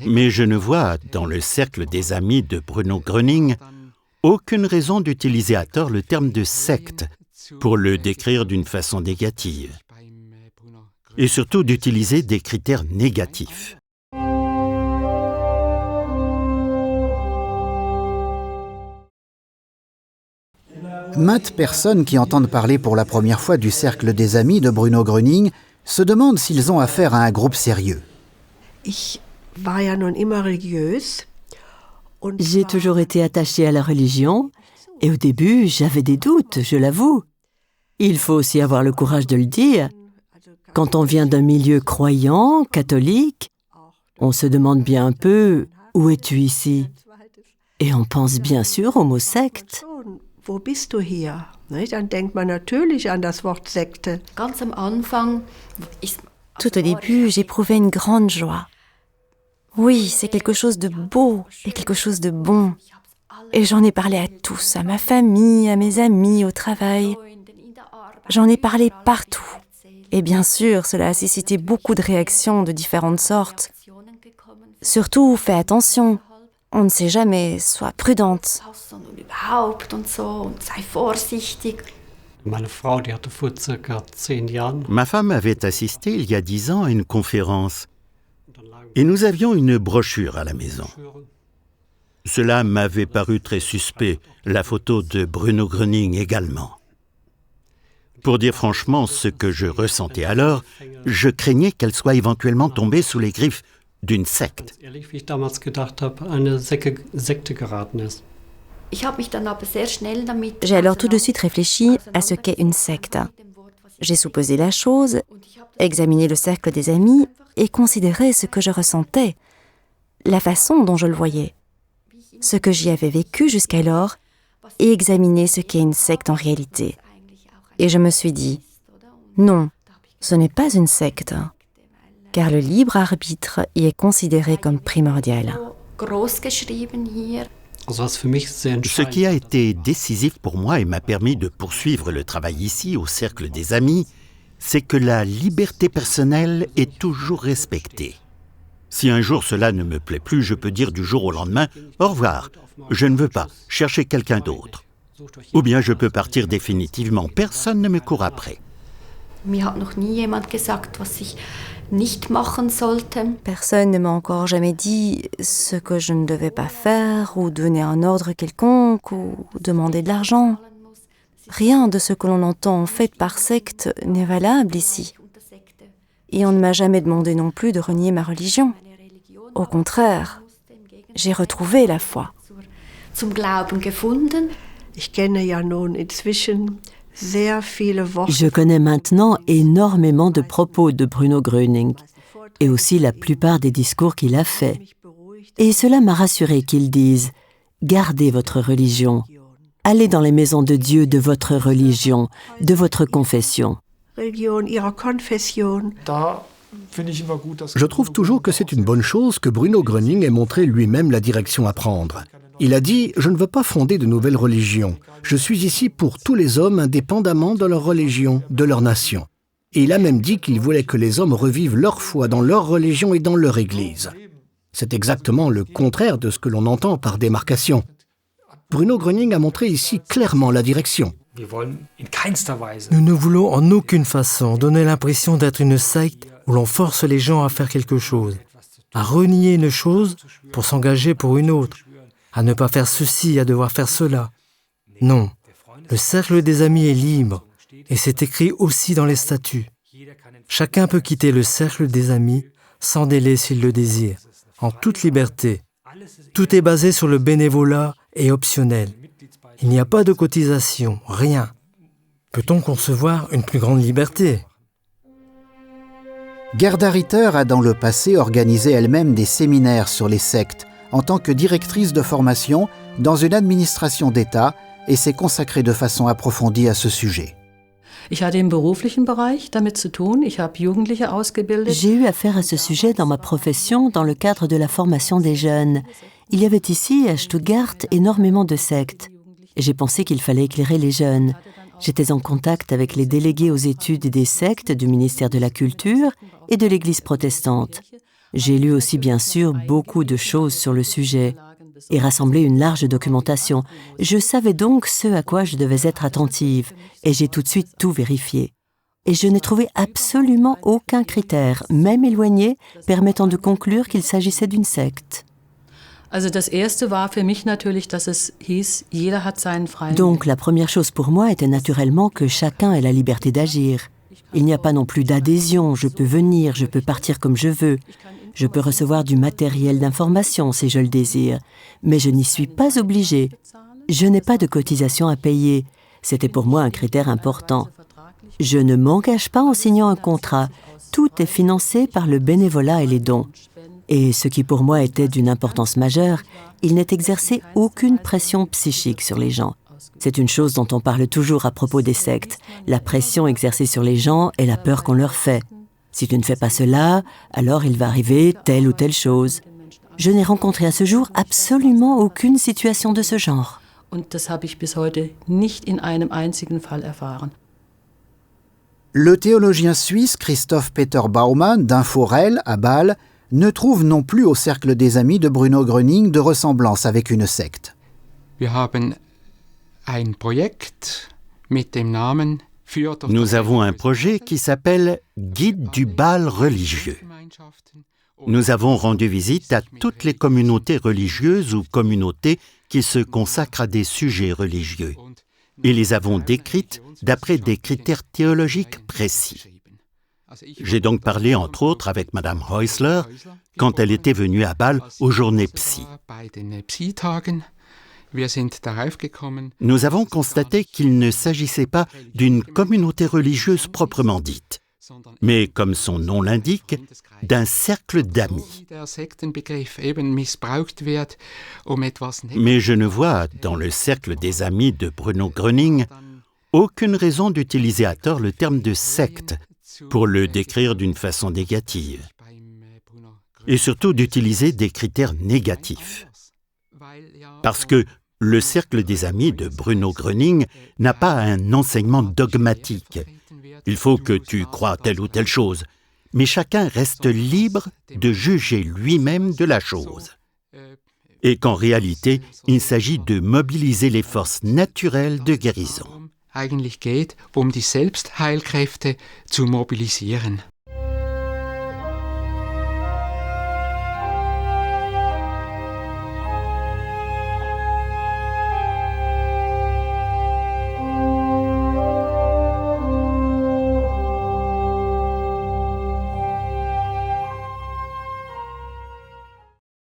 Mais je ne vois, dans le cercle des amis de Bruno Gröning, aucune raison d'utiliser à tort le terme de secte pour le décrire d'une façon négative. Et surtout d'utiliser des critères négatifs. Maintes personnes qui entendent parler pour la première fois du cercle des amis de Bruno Gröning se demandent s'ils ont affaire à un groupe sérieux. J'ai toujours été attachée à la religion et au début, j'avais des doutes, je l'avoue. Il faut aussi avoir le courage de le dire. Quand on vient d'un milieu croyant, catholique, on se demande bien un peu « Où es-tu ici ?» Et on pense bien sûr au mot secte. Wo bist du hier? Dann denkt man natürlich an das Wort Sekte. Tout au début, j'éprouvais une grande joie. Oui, c'est quelque chose de beau et quelque chose de bon. Et j'en ai parlé à tous, à ma famille, à mes amis, au travail. J'en ai parlé partout. Et bien sûr, cela a suscité beaucoup de réactions de différentes sortes. Surtout, fais attention. On ne sait jamais, sois prudente. Ma femme avait assisté il y a 10 ans à une conférence et nous avions une brochure à la maison. Cela m'avait paru très suspect, la photo de Bruno Gröning également. Pour dire franchement ce que je ressentais alors, je craignais qu'elle soit éventuellement tombée sous les griffes d'une secte. J'ai alors tout de suite réfléchi à ce qu'est une secte. J'ai supposé la chose, examiné le cercle des amis et considéré ce que je ressentais, la façon dont je le voyais, ce que j'y avais vécu jusqu'alors et examiné ce qu'est une secte en réalité. Et je me suis dit, non, ce n'est pas une secte, car le libre arbitre y est considéré comme primordial. Ce qui a été décisif pour moi et m'a permis de poursuivre le travail ici, au Cercle des Amis, c'est que la liberté personnelle est toujours respectée. Si un jour cela ne me plaît plus, je peux dire du jour au lendemain « Au revoir, je ne veux pas, cherchez quelqu'un d'autre ». Ou bien je peux partir définitivement, personne ne me court après. Personne ne m'a encore jamais dit ce que je ne devais pas faire ou donner un ordre quelconque ou demander de l'argent. Rien de ce que l'on entend en fait par secte n'est valable ici. Et on ne m'a jamais demandé non plus de renier ma religion. Au contraire, j'ai retrouvé la foi. Je connais maintenant énormément de propos de Bruno Gröning et aussi la plupart des discours qu'il a faits. Et cela m'a rassuré qu'il dise « Gardez votre religion, allez dans les maisons de Dieu de votre religion, de votre confession. » Je trouve toujours que c'est une bonne chose que Bruno Gröning ait montré lui-même la direction à prendre. Il a dit « Je ne veux pas fonder de nouvelles religions. Je suis ici pour tous les hommes indépendamment de leur religion, de leur nation. » Et il a même dit qu'il voulait que les hommes revivent leur foi dans leur religion et dans leur église. C'est exactement le contraire de ce que l'on entend par démarcation. Bruno Gröning a montré ici clairement la direction. Nous ne voulons en aucune façon donner l'impression d'être une secte où l'on force les gens à faire quelque chose, à renier une chose pour s'engager pour une autre, à ne pas faire ceci, à devoir faire cela. Non, le cercle des amis est libre, et c'est écrit aussi dans les statuts. Chacun peut quitter le cercle des amis sans délai s'il le désire, en toute liberté. Tout est basé sur le bénévolat et optionnel. Il n'y a pas de cotisation, rien. Peut-on concevoir une plus grande liberté ? Gerda Ritter a dans le passé organisé elle-même des séminaires sur les sectes en tant que directrice de formation dans une administration d'État et s'est consacrée de façon approfondie à ce sujet. J'ai eu affaire à ce sujet dans ma profession dans le cadre de la formation des jeunes. Il y avait ici, à Stuttgart, énormément de sectes. Et j'ai pensé qu'il fallait éclairer les jeunes. J'étais en contact avec les délégués aux études des sectes du ministère de la Culture et de l'Église protestante. J'ai lu aussi bien sûr beaucoup de choses sur le sujet et rassemblé une large documentation. Je savais donc ce à quoi je devais être attentive et j'ai tout de suite tout vérifié. Et je n'ai trouvé absolument aucun critère, même éloigné, permettant de conclure qu'il s'agissait d'une secte. Donc la première chose pour moi était naturellement que chacun ait la liberté d'agir. Il n'y a pas non plus d'adhésion, je peux venir, je peux partir comme je veux. Je peux recevoir du matériel d'information si je le désire, mais je n'y suis pas obligée. Je n'ai pas de cotisation à payer. C'était pour moi un critère important. Je ne m'engage pas en signant un contrat. Tout est financé par le bénévolat et les dons. Et ce qui pour moi était d'une importance majeure, il n'est exercé aucune pression psychique sur les gens. C'est une chose dont on parle toujours à propos des sectes, la pression exercée sur les gens et la peur qu'on leur fait. Si tu ne fais pas cela, alors il va arriver telle ou telle chose. Je n'ai rencontré à ce jour absolument aucune situation de ce genre. Le théologien suisse Christoph Peter Baumann d'Inforel à Bâle ne trouve non plus au cercle des amis de Bruno Gröning de ressemblance avec une secte. Nous avons un projet qui s'appelle « Guide du bal religieux ». Nous avons rendu visite à toutes les communautés religieuses ou communautés qui se consacrent à des sujets religieux et les avons décrites d'après des critères théologiques précis. J'ai donc parlé entre autres avec Madame Häusler quand elle était venue à Bâle aux journées psy. Nous avons constaté qu'il ne s'agissait pas d'une communauté religieuse proprement dite, mais comme son nom l'indique, d'un cercle d'amis. Mais je ne vois dans le cercle des amis de Bruno Gröning aucune raison d'utiliser à tort le terme de secte pour le décrire d'une façon négative, et surtout d'utiliser des critères négatifs. Parce que le cercle des amis de Bruno Gröning n'a pas un enseignement dogmatique. Il faut que tu crois telle ou telle chose, mais chacun reste libre de juger lui-même de la chose. Et qu'en réalité, il s'agit de mobiliser les forces naturelles de guérison. Eigentlich geht, die Selbstheilkräfte zu mobilisieren.